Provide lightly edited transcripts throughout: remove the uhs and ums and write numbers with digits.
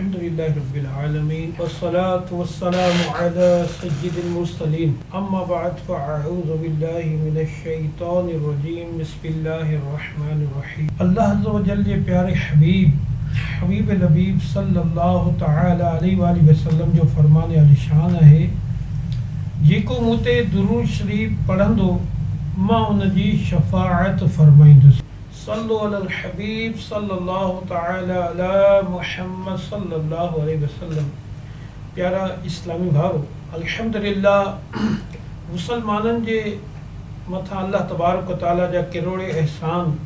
अल्हम्दुलिल्लाहि रब्बिल आलमीन वस्सलातु वस्सलामु अला सय्यिदिल मुरसलीन अम्मा बअद फ़अऊज़ु बिल्लाहि मिनश शैतानिर रजीम बिस्मिल्लाहिर रहमानिर रहीम। अल्लाह अज़्ज़ा व जल जे प्यारे हबीब लबीब सल्लल्लाहु तआला अलैहि वसल्लम जो फरमाने अलिशान है, जेको मूते दुरूद शरीफ पढ़ंदो मां उन जी शफाअत फरमाईंदुसि। सल्लु अलल हबीब सल्लल्लाहु तआला अला मुहम्मद सल्लल्लाहु अलैहि वसल्लम। प्यारा इस्लामी भारो, अल्हम्दुलिल्लाह मुसलमाननि जे मथां अल्लाह तबारक व तआला जा किरोड़े एहसान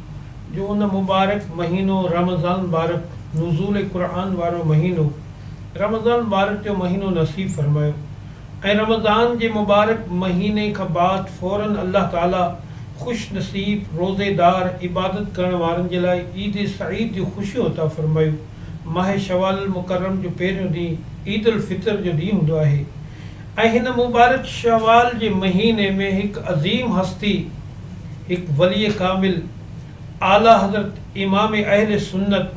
जो उन मुबारक महीनो रमज़ान मुबारक नुज़ूल क़ुरान वारो महीनो रमज़ान मुबारक जो महीनो नसीब फरमायो ऐं रमज़ान जे मुबारक महीने खां बाद फ़ौरन अल्लाह ताला खुश नसीब रोज़ेदार इबादत करण वारनि जे लाइ ईद सईद जो ख़ुशियूं अता फरमायूं। माह शवाल मुकर्रम जो पहिरियों ॾींहुं ईद उल फितर जो ॾींहुं हूंदो आहे ऐं हिन मुबारक शवाल जे महीने में हिकु अज़ीम हस्ती, हिकु वली कामिल आला हज़रत इमाम अहले सुन्नत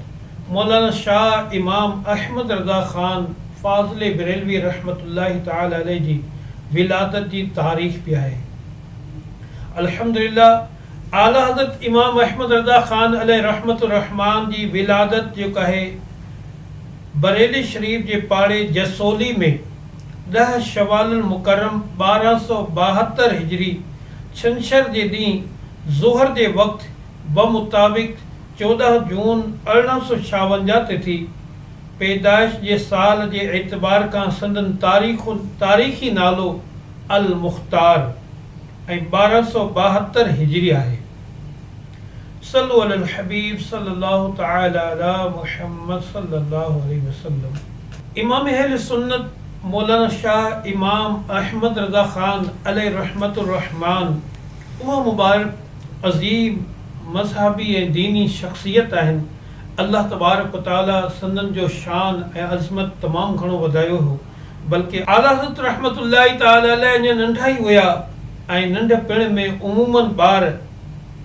मौलाना शाह इमाम अहमद रज़ा ख़ान फ़ाज़िल बरेलवी रहमतुल्लाहि तआला अलैहि जी विलादत जी तारीख़ बि आहे। अल्हम्दुलिल्लाह आला हज़रत इमाम अहमद रज़ा ख़ान अलैहि रहमतुर रहमान जी विलादत जेका आहे बरेली शरीफ जे पाड़े जसोली में 10 शवाल मुकर्रम 1272 हिजरी छंछर जे ॾींहुं ज़ोहर जे वक़्त बमुताबिक 14 जून 1856 ते थी। पैदाइश जे साल जे एतबार खां संदन तारीख़ी नालो अल मुख़्तार ऐं 1272 हिजरी आहे। सल्लु अलल हबीब सल्लल्लाहु तआला अला मुहम्मद सल्लल्लाहु अलैहि वसल्लम। इमाम अहले सुन्नत मौलाना शाह इमाम अहमद रज़ा ख़ान अलैहि रहमतुर रहमान उहा मुबारक अज़ीम मज़हबी ऐं दीनी शख़्सियत आहिनि। अल्लाह तबारक व तआला संदन जो शान ऐं अज़मत तमामु घणो वधायो हो, बल्कि आला हज़रत रहमतुल्लाहि तआला अलैहि अञा नंढा ई हुया ऐं नंढपिण में उमूमन ॿार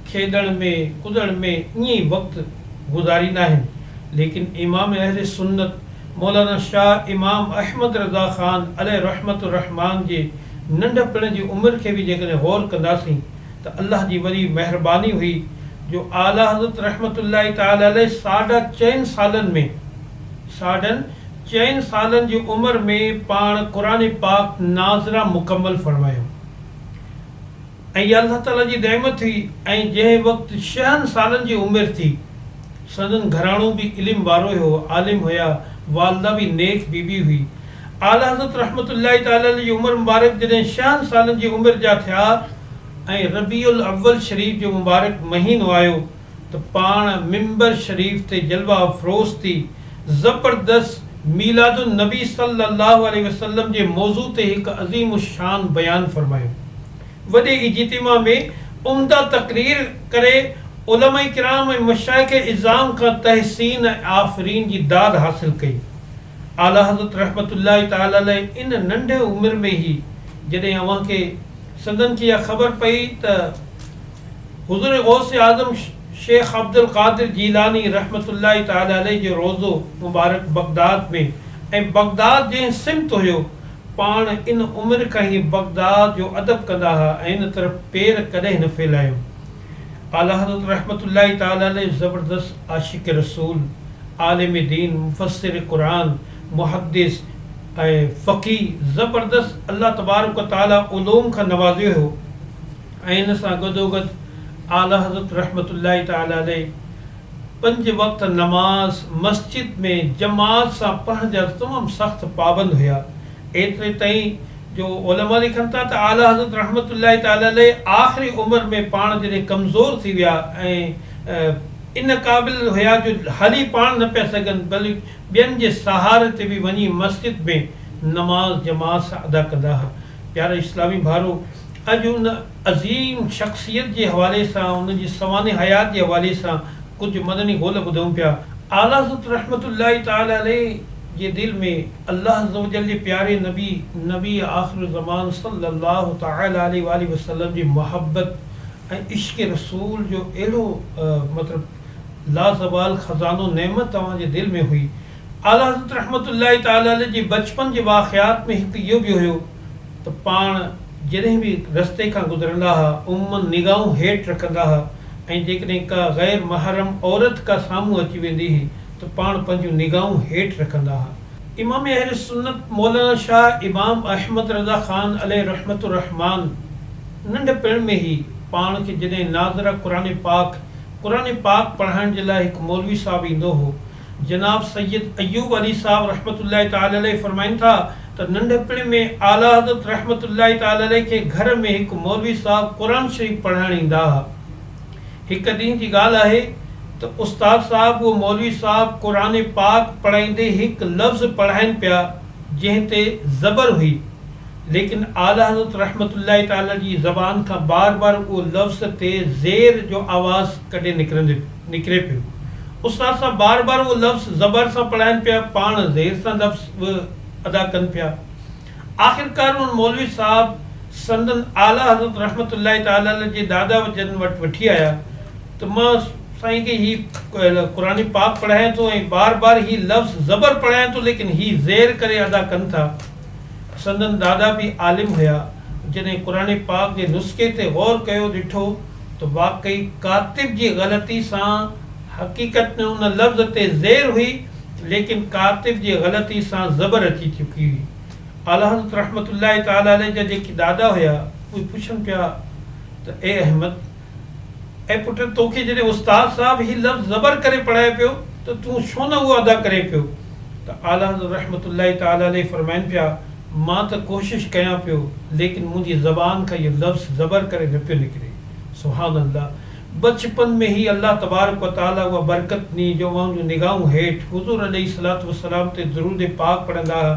खेॾण में कुदण में ईअं ई वक़्तु गुज़ारींदा आहिनि, लेकिन इमाम अहले सुन्नत मौलाना शाह इमाम अहमद रज़ा ख़ान अलैहि रहमतुर रहमान जे नंढपिण जी उमिरि खे बि जेकॾहिं गौर कंदासीं त अल्लाह जी वॾी महिरबानी हुई जो आला हज़रत रहमतुल्लाहि तआला अलैहि 4.5 सालनि जी उमिरि में पाण क़ुरान पाक नाज़रा मुकम्मल फरमायो ऐं इहा अल्लाह ताला जी नेमत हुई। ऐं जंहिं वक़्तु 6 सालनि जी उमिरि थी संदन घराणो बि इल्म वारो हो, आलिम हुया, वालदा बि नेक बीबी हुई। आला हज़रत रहमतुल्लाहि तआला अलैहि जी उमिरि मुबारक जॾहिं 6 सालनि जी उमिरि जा थिया ऐं रबीउल अव्वल शरीफ जो मुबारक महीनो आयो त पाण मिंबर शरीफ ते जलवा अफ़रोज़ थी ज़बरदस्त मीलादुन नबी सल्लल्लाहु अलैहि वसल्लम जे मौज़ू ते हिकु अज़ीम शान बयान फरमायो। वॾे इज्तिमा में उम्दा तक़रीर करे उलमाए किराम ऐं मशाइख़ इज़ाम खां तहसीन ऐं आफ़रीन जी दाद हासिल कई। आला हज़रत रहमतुल्लाहि तआला अलैहि इन नंढे उमिरि में ई जॾहिं अव्हां खे संदन खे इहा ख़बर पई त हुज़ूर गौस आज़म शेख अब्दुल क़ादिर जीलानी रहमतुल्लाहि तआला अलैहि जो रोज़ो मुबारक बगदाद में ऐं बगदाद जंहिं सिमत हुयो पाण इन उमिरि खां ई बगदाद जो अदब कंदा हुआ ऐं इन तरफ़ पेर कॾहिं न फैलायो। आला हज़रत रहमतुल्लाहि तआला अलैहि ज़बरदस्त आशिक़ रसूल, आलिम दीन, मुफ़स्सिर क़ुरान, मुहद्दिस ऐं फ़क़ीह ज़बरदस्त अल्लाह तबारक व तआला उलूम खां नवाज़ियो हो ऐं इन सां गॾोगॾु आला हज़रत रहमतुल्लाहि तआला अलैहि 5 वक़्त नमाज़ मस्जिद में जमात सां पढ़ण जा तमामु सख़्तु पाबंद हुया। एतिरे ताईं जो उलमा लिखनि था त आला हज़रत रहमतुल्लाहि तआला अलैहि आख़िरी उमिरि में पाण जॾहिं कमज़ोर थी विया ऐं इन क़ाबिल हुया जो हली पाण न पिया सघनि, बल्कि ॿियनि जे सहारे ते बि वञी मस्जिद में नमाज़ जमात सां अदा कंदा हुआ। प्यारा इस्लामी भारो, अॼु उन अज़ीम शख़्सियत जे हवाले सां, उन जी सवाने हयात जे हवाले सां कुझु मदनी ॻोल्ह ॿुधूं पिया। आला हज़रत रहमतुल्लाहि तआला अलैहि जे दिल में अल्लाह अज़्ज़ व जल जे प्यारे नबी आख़िर ज़मान सल्लल्लाहु तआला अलैहि वसल्लम जी मोहब्बत ऐं इश्क़ रसूल जो अहिड़ो मतिलबु लाज़वाल ख़ज़ानो नेमत तव्हांजे दिल में हुई। आला हज़रत रहमतुल्लाहि ताला अलैहि जी बचपन जे वाक़ियात में हिकु इहो बि हुयो त पाण जॾहिं बि रस्ते खां गुज़रंदा हुआ उमूमन निगाहूं हेठि रखंदा हुआ ऐं जेकॾहिं का ग़ैर महरम औरत का साम्हूं अची वेंदी हुई त पाण पंहिंजूं निगाहूं हेठि रखंदा हुआ। इमाम अहले सुन्नत मौलाना शाह इमाम अहमद रज़ा ख़ान अलैहि रहमतुर रहमान नंढपिण में ई पाण खे जॾहिं नाज़रा क़ुरान पाक पढ़ाइण जे लाइ हिकु मौलवी साहब ईंदो हो, जनाब सैयद अयूब अली साहब रहमतुल्लाहि ताला अलैहि फरमाइनि था त नंढपिण में आला हज़रत रहमतुल्लाहि ताला अलैहि खे घर में हिकु मौलवी साहब क़ुरान शरीफ़ पढ़ाइण ईंदा हुआ। हिकु ॾींहं जी ॻाल्हि आहे त उस्ताद साहब उहो मौलवी साहब क़ुरान पाक पढ़ाईंदे हिकु लफ़्ज़ पढ़ाइनि पिया जंहिं ते ज़बर हुई, लेकिन आला हज़रत रहमतुल्लाहि ताला जी ज़बान खां बार बार उहो लफ़्ज़ ते ज़ेर जो आवाज़ कॾहिं निकिरे पियो। उस्ताद साहब बार बार उहो लफ़्ज़ ज़बर सां पढ़ाइनि पिया, पाण ज़ेर सां लफ़्ज़ अदा कनि पिया। आख़िरकार उन मौलवी साहब संदन आला हज़रत रहमतुल्लाहि ताला अलैहि जे दादा जन वटि वठी आया त मां साईं खे ही क़ुरान पाक पढ़ायां थो ऐं बार बार ही लफ़्ज़ ज़बर पढ़ायां थो, लेकिन ही ज़ेर करे अदा कनि था। संदन दादा भी आलिम हुया। जॾहिं क़ुरान पाक जे नुस्खे ते गौर कयो ॾिठो त वाकई कातिब जी ग़लती सां हक़ीक़त में उन लफ़्ज़ ते ज़ेर हुई, लेकिन कातिब जी ग़लती सां ज़बर अची चुकी हुई। आला हज़रत रहमतुल्लाहि ताला अलैहि जा जेके दादा हुया उहे पुछनि पिया त ए अहमद, ऐं पुट तोखे जॾहिं उस्ताद साहब ही लफ़्ज़ ज़बर करे पढ़ाए पियो त तूं छो न उहो अदा करे पियो? त आला हज़रत रहमतुल्लाहि ताला अलैहि फरमाइनि पिया, मां त कोशिशि कयां पियो, लेकिन मुंहिंजी ज़बान खां इहो लफ़्ज़ ज़बर करे न पियो निकिरे। सुभान अल्लाह। बचपन में ही अल्लाह तबारक व तआला उहा बरकत ॾिनी जो माण्हू जूं निगाहूं हेठि हुज़ूर अलैहिस्सलातु वस्सलाम ते दुरूद पाक पढ़ंदा हुआ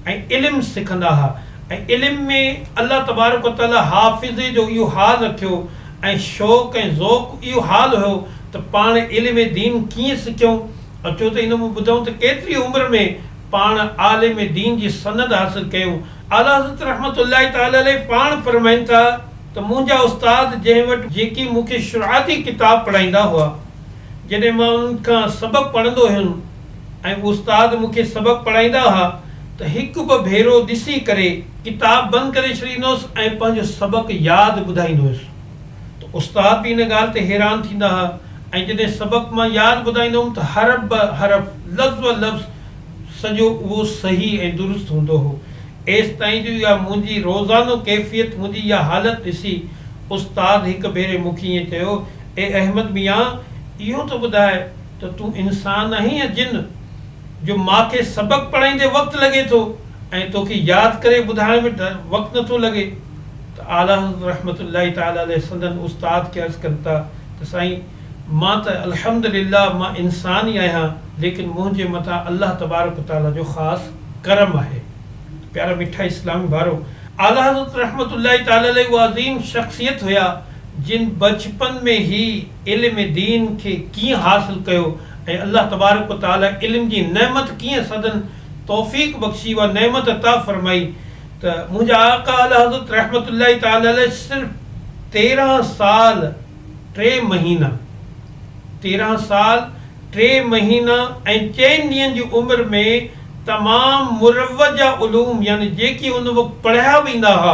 ऐं इल्मु सिखंदा हुआ। ऐं इल्म में अल्लाह तबारक व तआला हाफ़िज़े जो इहो हाल रखियो ऐं शौक़ ऐं ज़ौक़ इहो हाल हुयो त पाण इल्म दीन कीअं सिखियूं। अचो त इन में ॿुधूं त केतिरी उमिरि में पाण आलिम दीन जी सनद हासिल कयूं। आला हज़रत रहमतुल्लाहि ताला अलैहि पाण फरमाइनि था त मुंहिंजा उस्ताद जंहिं वटि जेकी मूंखे शुरूआती किताब पढ़ाईंदा हुआ, जॾहिं मां उन्हनि खां सबक़ु पढ़ंदो हुयुमि ऐं उस्ताद मूंखे सबक़ु पढ़ाईंदा हुआ त हिकु ॿ भेरो ॾिसी करे किताब बंदि करे छॾींदो हुउसि ऐं पंहिंजो सबक़ु यादि ॿुधाईंदो हुयुसि। त उस्ताद बि इन ॻाल्हि ते हैरान थींदा हुआ ऐं जॾहिं सबक़ु मां यादि ॿुधाईंदो हुउमि त हरफ ब हरफ लफ़्ज़ ब लफ़्ज़ सॼो उहो सही ऐं दुरुस्त हूंदो हो। एसि ताईं जो इहा मुंहिंजी रोज़ानो कैफ़ियत, मुंहिंजी इहा हालति ॾिसी उस्ताद हिकु भेरे मूंखे ईअं चयो, ए अहमद मियां, इहो त ॿुधाए त तूं इंसानु आहीं या जिन जो मूंखे सबक़ु पढ़ाईंदे वक़्तु लॻे थो ऐं तोखे यादि करे ॿुधाइण में वक़्तु नथो लॻे? त आला रहमतुल्लाहि ताला अलैहि संदन उस्ताद खे अर्ज़ु कनि था त साईं, मां त अल्हम्दुलिल्लाह मां इंसान ई आहियां, लेकिन मुंहिंजे मथां अल्लाह तबारक ताला जो ख़ासि करम आहे। प्यारा मिठा इस्लामी भारो, आला हज़रत रहमतुल्लाहि ताला अलैहि उहा अज़ीम शख़्सियत हुया जिन बचपन में ही इल्म दीन खे कीअं हासिल कयो ऐं अल्लाह तबारक ताला इल्म जी नेमत कीअं सदन तौफ़ीक़ बख़्शी, उहा नेमत अता फरमाई। त मुंहिंजा आका आला हज़रत रहमतुल्लाहि ताला अलैहि सिर्फ़ु 13 साल 3 महीना 13 साल 3 महीना ऐं 4 ॾींहंनि जी उमिरि में तमामु मुरवजा उलूम, यानी जेकी उन वक़्तु पढ़िया वेंदा हुआ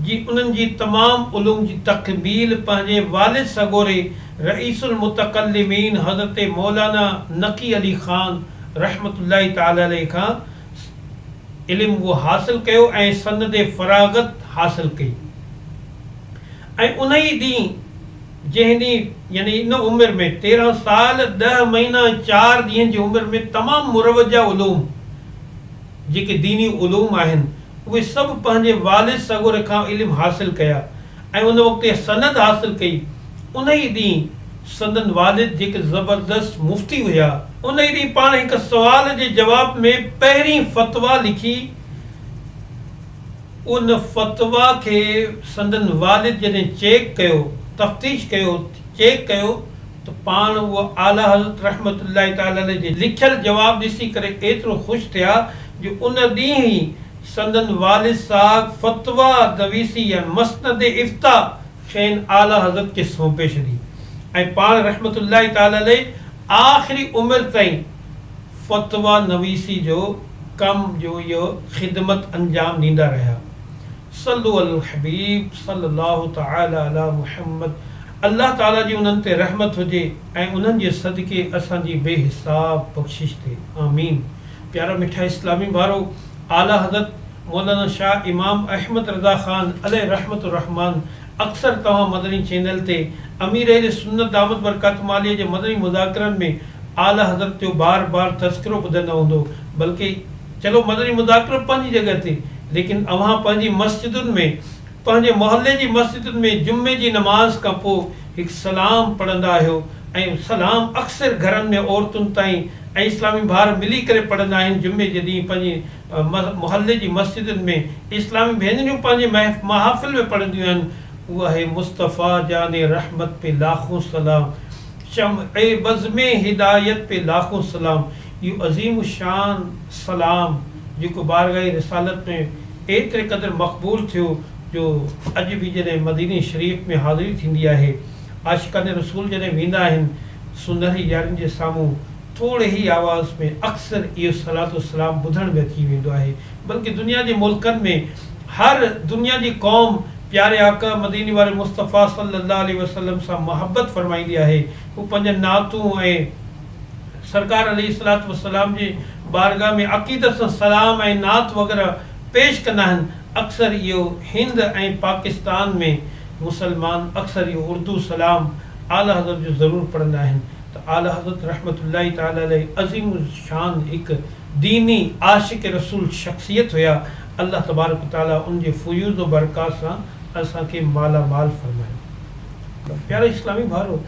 जी, उन्हनि जी तमामु उलूम जी तकमील पंहिंजे वालिद सगोरे रईसुल मुतकल्लिमीन हज़रत मौलाना नकी अली ख़ान रहमतुल्लाहि ताला अलैहि खां इल्मु उहो हासिल कयो ऐं सनद फ़राग़त हासिल कई। ऐं उन ई ॾींहुं जंहिं ॾींहुं यानी इन उमिरि में 13 साल 10 महीना 4 ॾींहंनि जी उमिरि में तमामु मुरवजा उलूम जेके दीनी उलूम आहिनि उहे सभु पंहिंजे वालिद सगोर खां इल्मु हासिल कया ऐं उन वक़्तु सनद हासिल कई। उन ई ॾींहुं संदन वालिद जेके ज़बरदस्त मुफ़्ती हुया, उन ई ॾींहुं पाण हिकु सुवाल जे जवाब में पहिरीं फ़तवा लिखी। उन फ़तवा खे संदन वालिद जॾहिं चेक कयो, तफ़्तीश कयो, चेक कयो त पाण उहो आला हज़रत रहमतुल्लाहि ताला अलैहि जे लिखियलु जवाबु ॾिसी करे एतिरो ख़ुशि थिया जो उन ॾींहुं ई संदन वालिद साहब फ़तवा नवीसी या मसनद इफ़्ता शैन आला हज़रत खे सौंपे छॾी ऐं पाण रहमतुल्लाहि ताला अलैहि आख़िरी उमिरि ताईं फतवा नवीसी जो कम जो इहो ख़िदमत अंजाम ॾींदा रहिया। सल्लु अल हबीब सल्लल्लाहु तआला अला मुहम्मद। अल्लाह ताला जी उन्हनि ते रहमत हुजे ऐं उन्हनि जे सदके असांजी बेहिसाब बख़्शिश थिए, आमीन। प्यारा मिठा इस्लामी भारो, आला हज़रत मौलाना शाह इमाम अहमद रज़ा ख़ान अलैहि रहमतुर रहमान अक्सर तव्हां मदनी चैनल ते अमीर अहले सुन्नत दामत बरकत मालिया जे मदनी मुज़ाकरनि में आला हज़रत जो बार बार तज़किरो ॿुधंदा हूंदो। बल्कि चलो मदनी मुज़ाकरो पंहिंजी जॻह ते, लेकिन अव्हां पंहिंजी मस्जिदुनि में, पंहिंजे मोहल्ले जी मस्जिदुनि में जुमे जी नमाज़ खां पोइ हिकु सलाम पढ़ंदा आहियो ऐं सलाम अक्सर घरनि में औरतुनि ताईं ऐं इस्लामी भार मिली करे पढ़ंदा आहिनि। जुमे जे ॾींहुं पंहिंजे मोहल्ले जी मस्जिदुनि में इस्लामी भेनरियूं पंहिंजे महाफ़िल में पढ़ंदियूं आहिनि। उहा है मुस्तफ़ा जाने रहमत पे लाखों सलाम, शम्अ बज़्म हिदायत पे लाखों सलाम। इहो अज़ीम शान सलाम जेको बारगाह रिसालत में एतिरे क़दुरु मक़बूल थियो जो अॼु बि जॾहिं मदीने शरीफ़ में हाज़िरी थींदी आहे, आशिक़ाने रसूल जॾहिं वेंदा आहिनि सुनहरी यारियुनि जे साम्हूं, थोरे ई आवाज़ में अक्सर इहो सलातो सलाम ॿुधण में अची वेंदो आहे। बल्कि दुनिया जे मुल्कनि में हर दुनिया जी क़ौम प्यारे आका मदीने वारे मुस्तफ़ा सल्लल्लाहु अलैहि वसल्लम सां मोहब्बत फरमाईंदी आहे। हू पंहिंजे नातूं ऐं सरकार अलैहिस्सलातु वस्सलाम जी बारगाह में अक़ीदत सां सलाम ऐं नात वग़ैरह पेश कंदा आहिनि। अक्सर इहो हिंद ऐं पाकिस्तान में मुसलमान अक्सर इहो उर्दू सलाम आला हज़रत जो ज़रूरु पढ़ंदा आहिनि। त आला हज़रत रहमतुल्लाहि तआला अलैहि अज़ीम शान हिकु दीनी आशिक़ रसूल शख़्सियत हुया। अल्लाह तबारक तआला उनजे फ़ुयूज़ व बरक़ात सां असांखे मालामाल फ़रमाए। प्यारे इस्लामी भारो,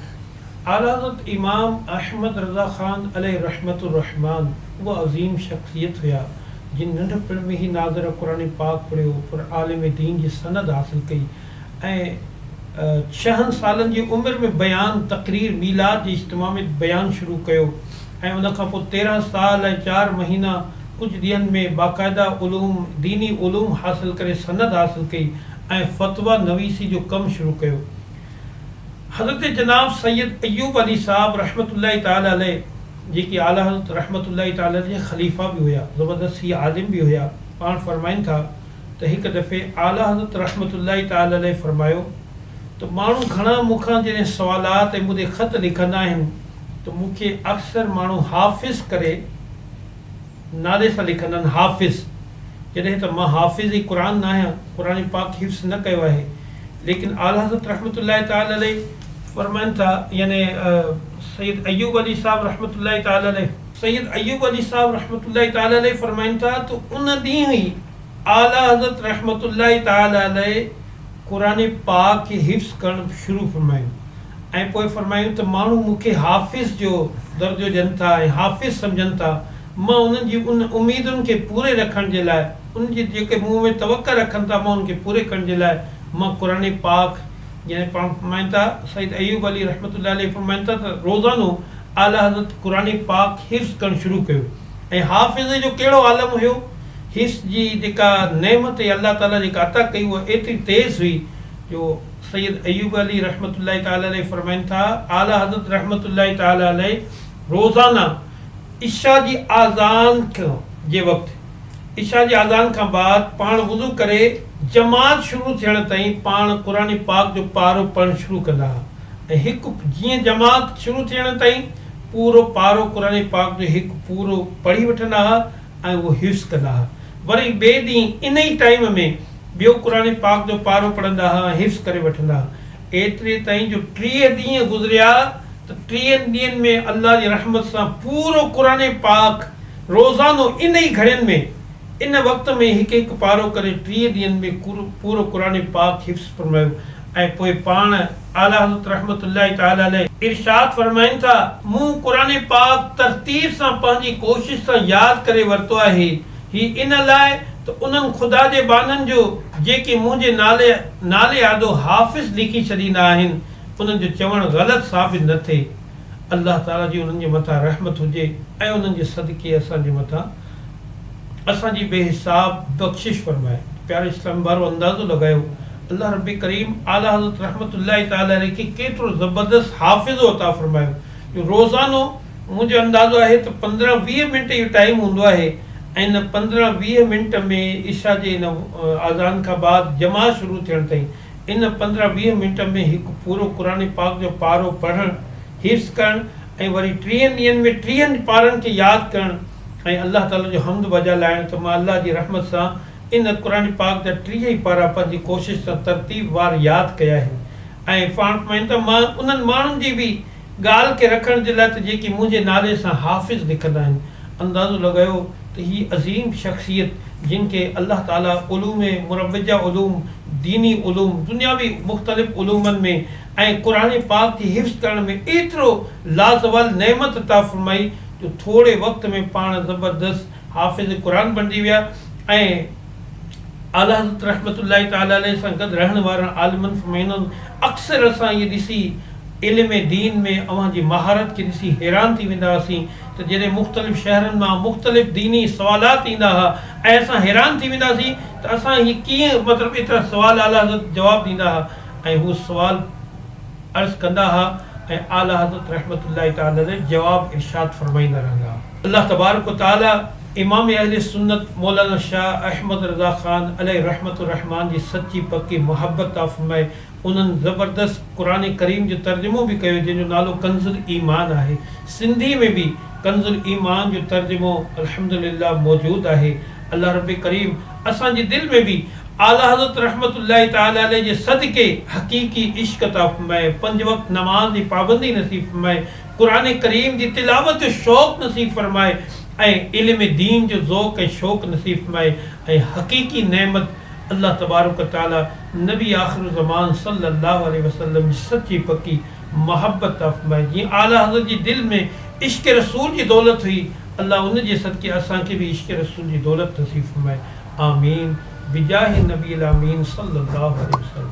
आला हज़रत इमाम अहमद रज़ा ख़ान अलैहि रहमतुर रहमान उहा अज़ीम शख़्सियत हुया जिन नंढपण में ही नाज़र क़ुरान पाक पढ़ियो, पर आलिम दीन जी सनद हासिल कई ऐं 6 सालनि जी उमिरि में बयान तक़रीर मीलाद जे इज्तिमा में बयान शुरू कयो ऐं उन खां पोइ 13 साल ऐं 4 महीना कुझु ॾींहंनि में बाक़ाइदा उलूम दीनी उलूम हासिल करे सनद हासिल कई ऐं फ़तवा नवीसी जो कमु शुरू कयो। हज़रत जनाब सैयद अयूब अली साहब रहमतुल्लाहि तआला अलैहि जेके आला हज़रत रहमतुल्लाहि तआला जे ख़लीफ़ा बि हुया, ज़बरदस्ती आलिम बि हुया, पाण फ़रमाइनि था त हिकु दफ़े आला हज़रत रहमतुल्लाहि तआला अलैहि फ़रमायो त माण्हू घणा मूंखां जॾहिं सवालात ऐं मुंहिंजे ख़त लिखंदा आहिनि त मूंखे अक्सर माण्हू हाफ़िज़ करे नाले सां लिखंदा आहिनि, हाफ़िज़, जॾहिं त मां हाफ़िज़ ई क़ुरान न आहियां, क़ुरान पाक हिफ़्ज़ न कयो आहे। लेकिन आला हज़रत रहमतुल्लाहि तआला अलैहि फ़रमाइनि था, यानी सैयद अयूब अली साहब रहमतुल्लाहि तआला अलैहि, सैयद अयूब अली साहब रहमतुल्लाहि तआला अलैहि फ़रमाइनि था त उन ॾींहुं ई आला हज़रत रहमतुल्लाहि तआला अलैहि क़ुरान पाक खे हिफ़्ज़ करणु शुरू फ़रमायूं ऐं पोइ फ़रमायूं त माण्हू मूंखे हाफ़िज़ जो दर्जो ॾियनि था ऐं हाफ़िज़ सम्झनि था। मां उन्हनि जी उन उमेदुनि खे पूरे रखण जे लाइ, उनजी जेके मूं में तवक़ा रखनि था, मां उनखे पूरे करण जे लाइ मां क़ुरान पाक, यानी पाण फ़रमाइनि था सैयद अयूब अली रहमतुल्लाहि अलैहि फ़रमाइनि था त रोज़ानो आला हज़रत क़ुरान पाक हिफ़्ज़ करणु शुरू कयो। ऐं हाफ़िज़ जो कहिड़ो आलम हुयो, हिफ़्ज़ जी जेका नेमत अल्लाह ताला जेका अता कई उहा एतिरी तेज़ हुई जो सैयद अयूब अली रहमतुल्लाहि तआला अलैहि फ़रमाइनि था आला हज़रत रहमतुल्लाहि तआला अलैहि रोज़ाना इशा जी आज़ान जे वक़्तु, इशा जी आज़ान खां बाद पाण वुज़ू करे जमात शुरू थियण ताईं पाण क़ुरान पाक जो पारो पढ़णु शुरू कंदा हुआ ऐं हिकु जीअं जमात शुरू थियण ताईं पूरो पारो क़ुरान पाक जो हिकु पूरो पढ़ी वठंदा हुआ ऐं उहो हिफ़्ज़ कंदा हुआ। वरी ॿिए ॾींहुं इन ई टाइम में ॿियो क़ुरान पाक जो पारो पढ़ंदा हुआ, हिफ़्ज़ करे वठंदा हुआ। एतिरे ताईं जो 30 ॾींहं गुज़रिया त 30 ॾींहंनि में अल्लाह जी रहमत सां पूरो क़ुरान पाक रोज़ानो इन ई घड़ियुनि में इन वक़्त में हिकु हिकु पारो करे 30 ॾींहंनि में पूरो क़ुरान पाक हिफ़्ज़ फरमायो ऐं पोइ पाण आला हज़रत रहमतुल्लाहि तआला अलैहि इरशाद फरमाइनि था, मूं क़ुरान पाक तरतीब सां पंहिंजी कोशिश सां यादि करे वरितो आहे, ही इन लाइ त उन्हनि ख़ुदा जे बाननि जो जेके मुंहिंजे नाले आदो हाफ़िज़ लिखी छॾींदा आहिनि उन्हनि जो चवणु ग़लति साबित न थिए। अल्लाह ताला जी उन्हनि जे मथां रहमत हुजे ऐं उन्हनि जे सदके असांजे मथां असांजी बेहिसाब बख़्शिश फरमाए। प्यारे इस्लाम वारो अंदाज़ो लॻायो अल्लाह रब्बी करीम आला हज़रत रहमतुल्लाहि तआला अलैहि खे केतिरो ज़बरदस्त हाफ़िज़ो अता फरमायो जो रोज़ानो मुंहिंजो अंदाज़ो आहे त 15-20 मिंट इहो टाइम हूंदो आहे ऐं इन 15-20 मिंट में ईशा जे इन आज़ान खां बाद जमा शुरू थियण ताईं इन 15-20 मिंट में हिकु पूरो क़ुर पाक जो पारो पढ़णु, हिफ़्ज़ करणु ऐं वरी 30 ॾींहंनि में 30 पारनि खे यादि करणु ऐं अलाह ताला जो हम्द वजा लाइणु। त मां अलाह जी रहमत सां इन क़ुर पाक जा 30 पारा पंहिंजी कोशिशि सां तरतीब वार यादि कया आहिनि। ऐं पाण त मां उन्हनि माण्हुनि जी बि ॻाल्हि खे रखण जे लाइ त जेकी मुंहिंजे नाले सां हाफ़िज़ लिखंदा आहिनि, अंदाज़ो लॻायो त ही अज़ीम शख़्सियत जिन खे अलाह ताला उलूम मुरवजा उलूम, दीनी उलूम, दुनियावी मुख़्तलिफ़ उलूमनि में ऐं क़ुर पाक जी हिफ़्ज़ करण में एतिरो लाज़वाल नेमत अता फ़रमाई जो थोरे वक़्त में पाण ज़बरदस्त हाफ़िज़ क़ुर बणिजी विया। ऐं आला हज़रत रहमतुल्लाहि तआला अलैहि सां गॾु रहण वारनि आलिमनि फ़रमाईंदा अक्सर असां इहे ॾिसी इल्म दीन में अव्हां जी महारत खे ॾिसी हैरान थी वेंदा हुआसीं त जॾहिं मुख़्तलिफ़ शहरनि मां मुख़्तलिफ़ दीनी सवालात ईंदा हुआ ऐं असां हैरान थी वेंदा हुआसीं त असां हीअ कीअं मतिलबु एतिरा सुवाल आला हज़रत जवाबु ॾींदा हुआ ऐं हू सुवाल अर्ज़ु कंदा हुआ ऐं आला हज़रत रहमतुल्लाहि तआला अलैहि जवाबु इरशाद फ़रमाईंदा रहंदा हुआ। अल्लाह तबारक व तआला इमाम अहले सुन्नत मौलाना शाह अहमद रज़ा ख़ान अलैहि रहमतुर रहमान जी सची पक्की मोहब्बत ता फ़रमाए। उन्हनि ज़बरदस्त क़ुर करीम जो तर्जुमो बि कयो जंहिंजो नालो कंज़ुल ईमान आहे। सिंधी में बि कंज़ुल ईमान जो तर्जुमो अल्हम्दुलिल्लाह मौजूदु आहे। अल्लाह रब करीम असांजे दिलि में बि आला हज़रत रहमतुल्लाहि तआला अलैहि जे सदके हक़ीक़ी इश्क़ ता फ़रमाए, 5 वक़्त नमाज़ जी पाबंदी नसीब फ़रमाए, क़ुर करीम जी तिलावत जो शौक़ नसीब फ़रमाए ऐं इल्म दीन जो ज़ौक़ ऐं शौक़ नसीब फ़रमाए ऐं हक़ीक़ी नेमत अल्लाह तबारक व तआला नबी आख़िर ज़मान सल्लल्लाहु अलैहि वसल्लम जी सच्ची पक्की मोहब्बत ता फ़रमाए। जीअं आला हज़रत जी दिलि में इश्क़ रसूल जी दौलत हुई, अल्लाह उन जे सदके असांखे बि इश्क़ रसूल जी दौलत नसीब फ़रमाए। आमीन बिजाहि नबी आमीन सल्लल्लाहु अलैहि वसल्लम।